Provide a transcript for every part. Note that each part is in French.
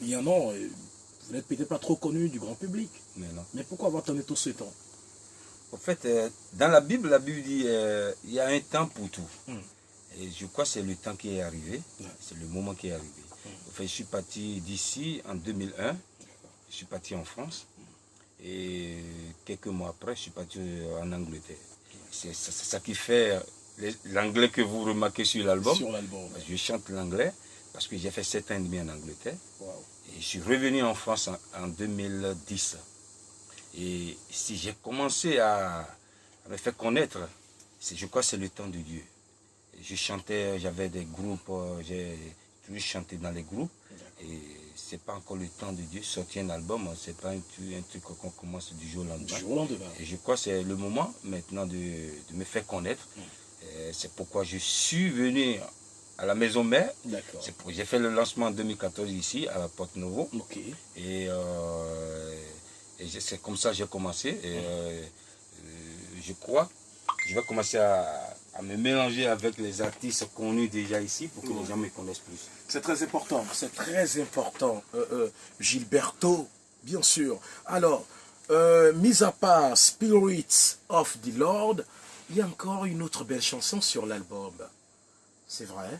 Il y en a, vous n'êtes peut-être pas trop connu du grand public. Mais non. Mais pourquoi avoir attendu tout ce temps? En fait, dans la Bible dit il y a un temps pour tout. Et je crois que c'est le temps qui est arrivé. C'est le moment qui est arrivé. En fait, je suis parti d'ici en 2001. Je suis parti en France. Et quelques mois après, je suis parti en Angleterre. C'est ça qui fait l'anglais que vous remarquez sur l'album. Je chante l'anglais parce que j'ai fait 7 ans et demi en Angleterre. Wow. Et je suis revenu en France en 2010. Et si j'ai commencé à me faire connaître, je crois que c'est le temps de Dieu. Je chantais, j'avais des groupes, j'ai toujours chanté dans les groupes. Et c'est pas encore le temps de Dieu, sortir un album, c'est pas un truc qu'on commence du jour au lendemain. Et je crois que c'est le moment maintenant de me faire connaître. C'est pourquoi je suis venu à la maison mère. J'ai fait le lancement en 2014 ici, à Porte-Novo. Et c'est comme ça que j'ai commencé. Et je crois que je vais commencer à me mélanger avec les artistes connus déjà ici pour que les gens me connaissent plus. C'est très important, Gilberto, bien sûr. Alors, mis à part Spirits of the Lord, il y a encore une autre belle chanson sur l'album. C'est vrai?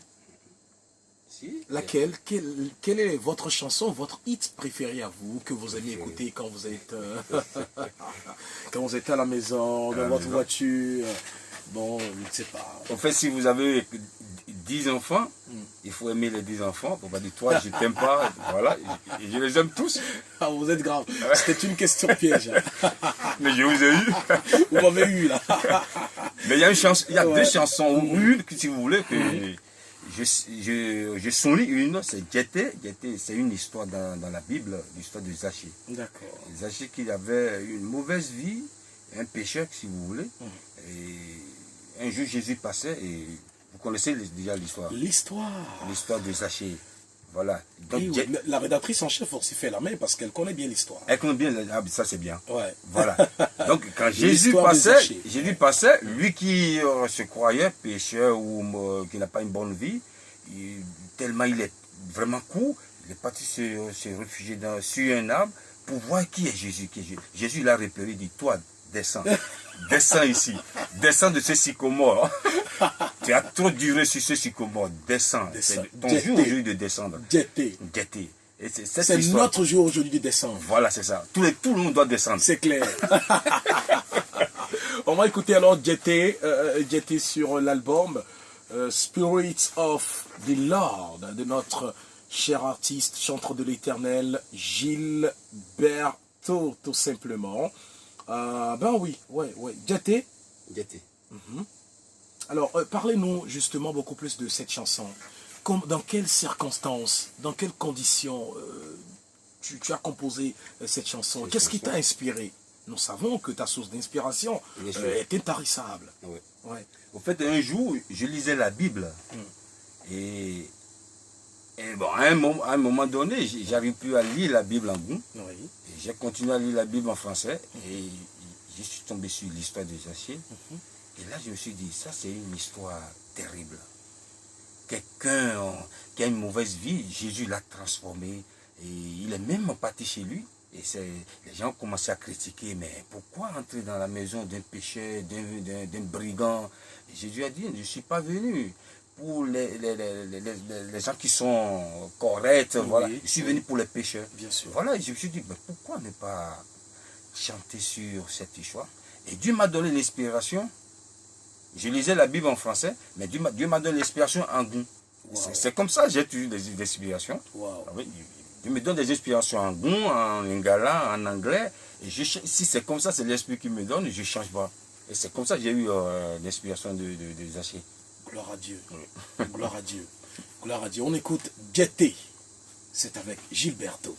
Si. Laquelle? Quelle est votre chanson, votre hit préféré à vous, que vous aimez écouter quand vous êtes, quand vous êtes à la maison, dans votre voiture? Bon, je ne sais pas. En fait, si vous avez 10 enfants, il faut aimer les 10 enfants. Pour pas dire toi, je t'aime pas. Voilà, je les aime tous. Ah, vous êtes grave. C'était une question piège. Mais je vous ai eu. Vous m'avez eu là. Mais il y a deux chansons, ou une, si vous voulez, que je souris une, c'est Djeté. Djeté, c'est une histoire dans la Bible, l'histoire de Zachée. D'accord. Zachée qui avait une mauvaise vie, un pécheur, si vous voulez. Et un jour, Jésus passait et vous connaissez déjà l'histoire. L'histoire de Zachée. Voilà. Donc, oui, la rédactrice en chef aussi fait la main parce qu'elle connaît bien l'histoire. Elle connaît bien, ça c'est bien. Ouais. Voilà. Donc quand Jésus passait, lui qui se croyait pécheur ou qui n'a pas une bonne vie, tellement il est vraiment court, il est parti se réfugier sur un arbre pour voir qui est Jésus. Jésus l'a repéré, il dit, toi, descends. Descends ici. Descends de ce sycomore. Tu as trop duré sur ce sycomore. Descends. C'est ton jour aujourd'hui de descendre. Djeté. C'est notre jour aujourd'hui de descendre. Voilà, c'est ça. Tout le monde doit descendre. C'est clair. On va écouter alors Djeté sur l'album Spirits of the Lord de notre cher artiste, chanteur de l'Éternel, Gilberto, tout simplement. Ben oui, ouais. Djeté. Alors, parlez-nous justement beaucoup plus de cette chanson. Dans quelles circonstances, dans quelles conditions tu as composé cette chanson? Qu'est-ce qui t'a inspiré? Nous savons que ta source d'inspiration est intarissable. Oui. Ouais. En fait, un jour, je lisais la Bible. Et bon, à un moment donné, j'arrive plus à lire la Bible en goût. J'ai continué à lire la Bible en français et je suis tombé sur l'histoire de Zachée. Et là, je me suis dit, ça c'est une histoire terrible. Quelqu'un qui a une mauvaise vie, Jésus l'a transformé et il est même parti chez lui. Et les gens ont commencé à critiquer, mais pourquoi entrer dans la maison d'un pécheur, d'un brigand? Et Jésus a dit, je ne suis pas venu pour les gens qui sont corrects, voilà. Je suis venu pour les pécheurs. Bien sûr. Voilà, et je me suis dit, mais pourquoi ne pas chanter sur cette histoire? Et Dieu m'a donné l'inspiration. Je lisais la Bible en français, mais Dieu m'a donné l'inspiration en goût. Wow. C'est comme ça que j'ai toujours des inspirations. Wow. Dieu me donne des inspirations en goût, en lingala, en anglais. Et si c'est comme ça, c'est l'esprit qui me donne, je ne change pas. Et c'est comme ça que j'ai eu l'inspiration de Zachée. Gloire à Dieu. Oui. Gloire à Dieu. Gloire à Dieu. On écoute Djeté. C'est avec Gilberto.